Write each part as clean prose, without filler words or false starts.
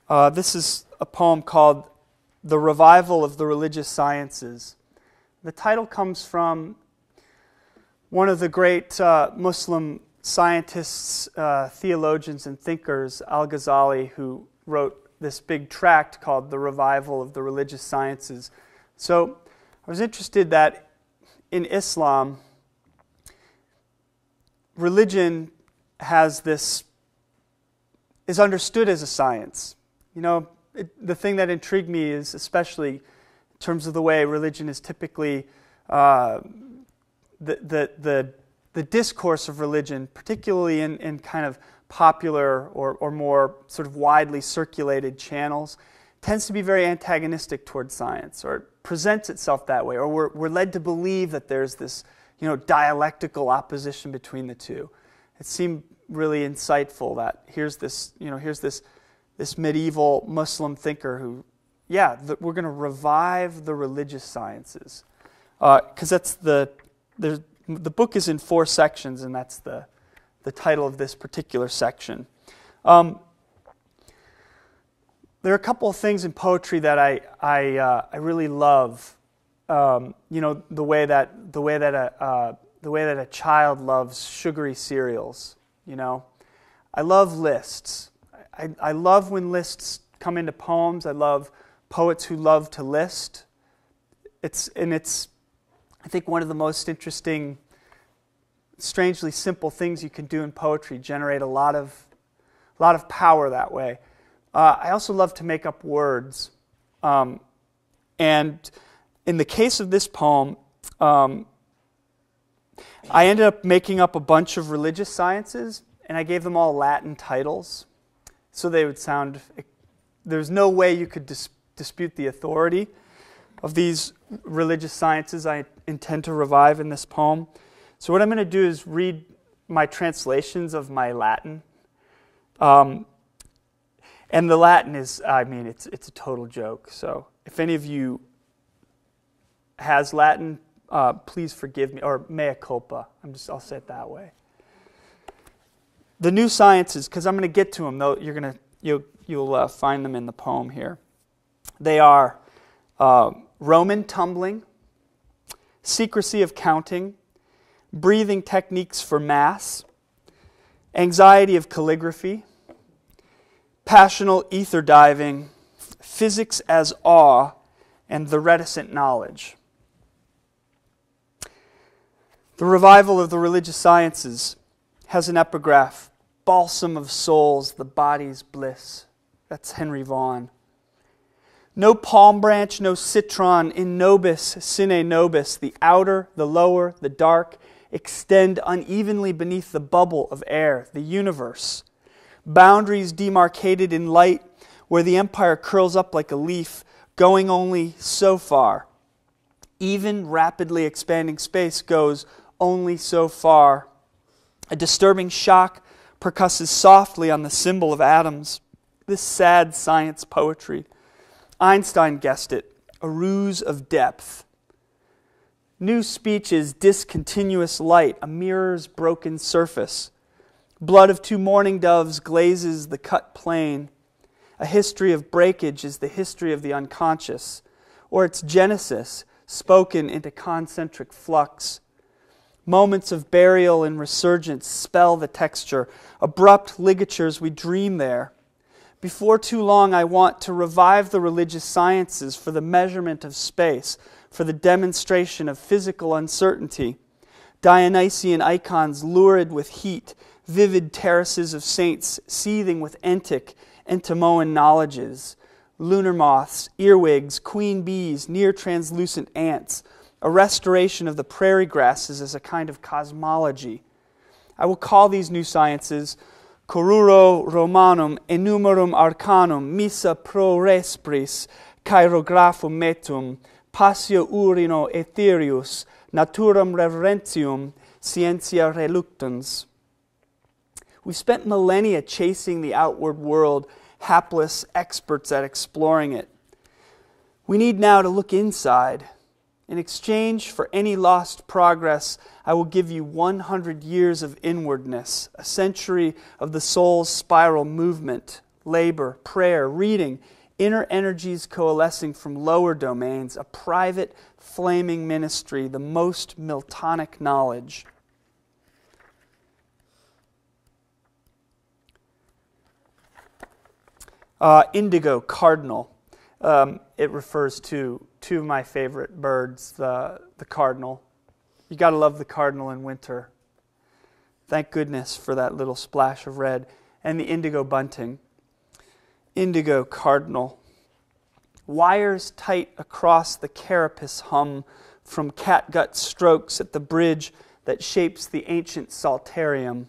This is a poem called The Revival of the Religious Sciences. The title comes from one of the great Muslim scientists, theologians, and thinkers, Al-Ghazali, who wrote this big tract called The Revival of the Religious Sciences. So I was interested that in Islam, religion is understood as a science. You know, the thing that intrigued me is especially in terms of the way religion is typically, the discourse of religion, particularly in kind of popular or more sort of widely circulated channels, tends to be very antagonistic towards science, or it presents itself that way, or we're led to believe that there's this, dialectical opposition between the two. It seemed really insightful that here's this medieval Muslim thinker who, we're going to revive the religious sciences, because that's the book is in 4 sections, and that's the title of this particular section. There are a couple of things in poetry that I really love. The way that a child loves sugary cereals. I love lists. I love when lists come into poems. I love poets who love to list. It's I think one of the most interesting, strangely simple things you can do in poetry. Generate a lot of power that way. I also love to make up words, and in the case of this poem, I ended up making up a bunch of religious sciences, and I gave them all Latin titles, so they would sound. There's no way you could dispute the authority of these religious sciences I intend to revive in this poem. So what I'm going to do is read my translations of my Latin. And the Latin is, it's a total joke. So if any of you has Latin, please forgive me, or mea culpa. I'll say it that way. The new sciences, because I'm going to get to them, though you'll find them in the poem here. They are Roman tumbling, secrecy of counting, breathing techniques for mass, anxiety of calligraphy, passional ether diving, physics as awe, and the reticent knowledge. The revival of the religious sciences has an epigraph, balsam of souls, the body's bliss. That's Henry Vaughan. No palm branch, no citron, in nobis sine nobis, the outer, the lower, the dark, extend unevenly beneath the bubble of air, the universe. Boundaries demarcated in light, where the empire curls up like a leaf, going only so far. Even rapidly expanding space goes only so far. A disturbing shock percusses softly on the symbol of atoms. This sad science poetry. Einstein guessed it, a ruse of depth. New speech is discontinuous light, a mirror's broken surface. Blood of 2 mourning doves glazes the cut plain. A history of breakage is the history of the unconscious, or its genesis, spoken into concentric flux. Moments of burial and resurgence spell the texture, abrupt ligatures we dream there. Before too long, I want to revive the religious sciences for the measurement of space, for the demonstration of physical uncertainty. Dionysian icons lurid with heat, vivid terraces of saints seething with Entomoan knowledges, lunar moths, earwigs, queen bees, near translucent ants, a restoration of the prairie grasses as a kind of cosmology. I will call these new sciences Coruro Romanum enumerum arcanum missa pro respris cheirographum metum passio urino aetherius naturam reverentium scientia reluctans. We spent millennia chasing the outward world, hapless experts at exploring it. We need now to look inside. In exchange for any lost progress, I will give you 100 years of inwardness, a century of the soul's spiral movement, labor, prayer, reading, inner energies coalescing from lower domains, a private, flaming ministry, the most Miltonic knowledge. Indigo, cardinal. It refers to two of my favorite birds, the cardinal. You got to love the cardinal in winter. Thank goodness for that little splash of red. And the indigo bunting. Indigo, cardinal. Wires tight across the carapace hum from catgut strokes at the bridge that shapes the ancient psalterium.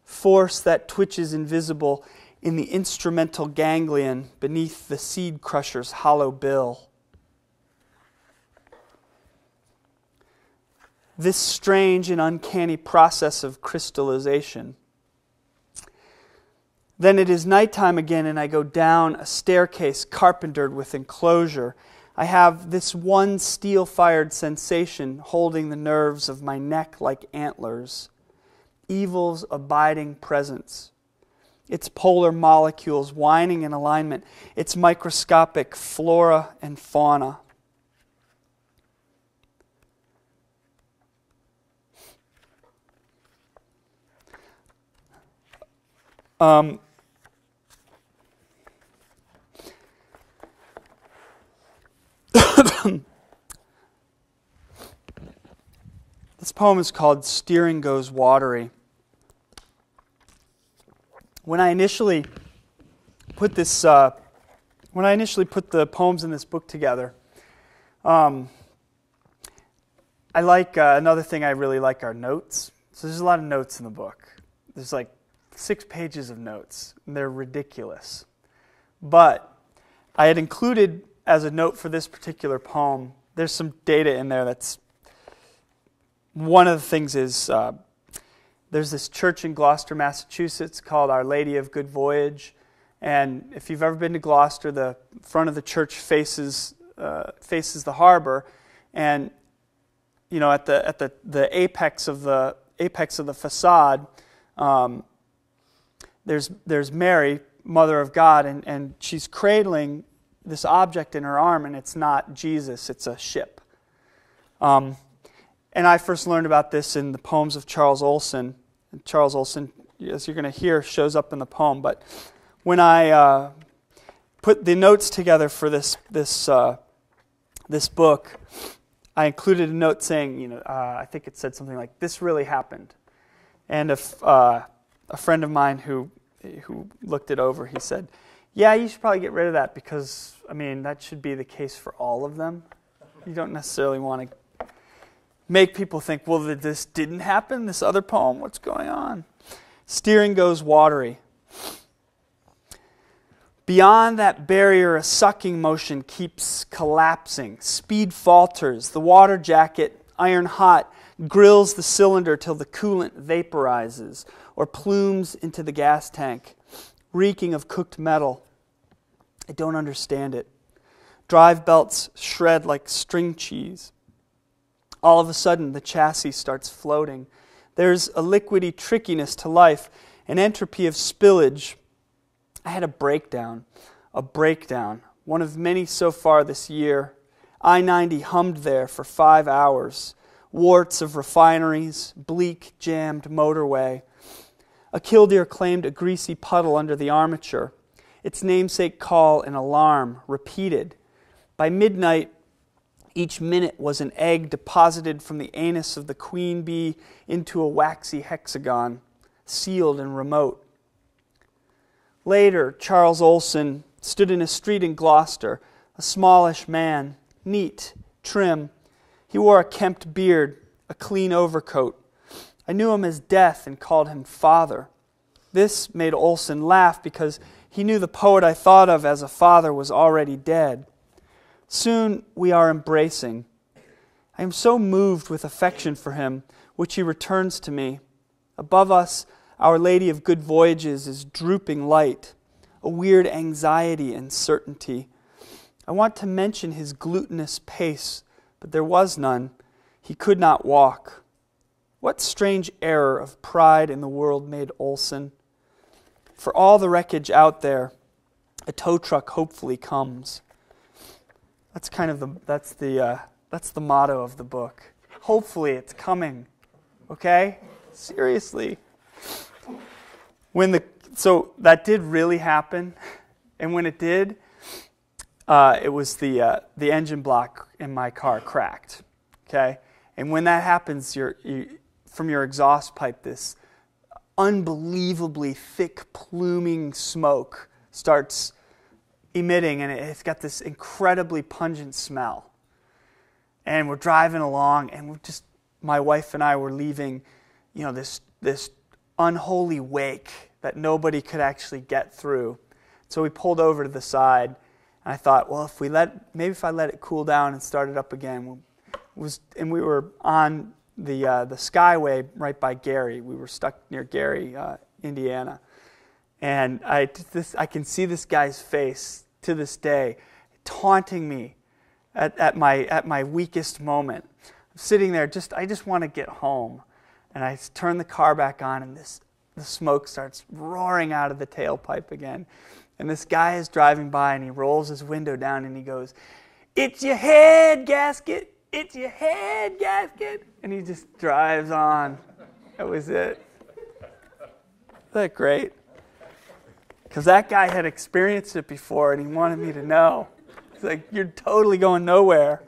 Force that twitches invisible in the instrumental ganglion beneath the seed crusher's hollow bill. This strange and uncanny process of crystallization. Then it is nighttime again, and I go down a staircase carpentered with enclosure. I have this one steel-fired sensation holding the nerves of my neck like antlers. Evil's abiding presence. Its polar molecules whining in alignment. Its microscopic flora and fauna. This poem is called Steering Goes Watery. When I initially put the poems in this book together, I like another thing I really like are notes. So there's a lot of notes in the book. There's like 6 pages of notes, and they're ridiculous. But I had included as a note for this particular poem, there's some data in there that's, one of the things is, there's this church in Gloucester, Massachusetts called Our Lady of Good Voyage. And if you've ever been to Gloucester, the front of the church faces the harbor. And you know, at the apex of the facade, there's Mary, Mother of God, and she's cradling this object in her arm, and it's not Jesus, it's a ship. And I first learned about this in the poems of Charles Olson. And Charles Olson, as you're going to hear, shows up in the poem. But when I put the notes together for this book, I included a note saying, I think it said something like, "This really happened." And a friend of mine who looked it over, he said, "Yeah, you should probably get rid of that because, that should be the case for all of them. You don't necessarily want to make people think, well, this didn't happen, this other poem, what's going on?" Steering goes watery. Beyond that barrier, a sucking motion keeps collapsing. Speed falters. The water jacket, iron hot, grills the cylinder till the coolant vaporizes or plumes into the gas tank, reeking of cooked metal. I don't understand it. Drive belts shred like string cheese. All of a sudden, the chassis starts floating. There's a liquidy trickiness to life, an entropy of spillage. I had a breakdown, one of many so far this year. I-90 hummed there for 5 hours. Warts of refineries, bleak, jammed motorway. A killdeer claimed a greasy puddle under the armature. Its namesake call an alarm, repeated. By midnight, each minute was an egg deposited from the anus of the queen bee into a waxy hexagon, sealed and remote. Later, Charles Olson stood in a street in Gloucester, a smallish man, neat, trim. He wore a kempt beard, a clean overcoat. I knew him as Death and called him Father. This made Olson laugh because he knew the poet I thought of as a father was already dead. Soon we are embracing. I am so moved with affection for him, which he returns to me. Above us, Our Lady of Good Voyages is drooping light, a weird anxiety and certainty. I want to mention his glutinous pace, but there was none. He could not walk. What strange error of pride in the world made Olson? For all the wreckage out there, a tow truck hopefully comes. That's kind of the motto of the book. Hopefully it's coming. Okay? Seriously. So that did really happen, and when it did, it was the engine block in my car cracked. Okay, and when that happens, from your exhaust pipe, this unbelievably thick pluming smoke starts emitting, and it's got this incredibly pungent smell. And we're driving along, and my wife and I were leaving, this unholy wake that nobody could actually get through. So we pulled over to the side, and I thought, well, if I let it cool down and start it up again, and we were on the Skyway right by Gary. We were stuck near Gary, Indiana, and I can see this guy's face to this day, taunting me at my weakest moment. I'm sitting there, I just want to get home, and I turn the car back on, and the smoke starts roaring out of the tailpipe again. And this guy is driving by, and he rolls his window down, and he goes, "It's your head gasket! It's your head gasket!" And he just drives on. That was it. Isn't that great? Because that guy had experienced it before, and he wanted me to know. He's like, "You're totally going nowhere."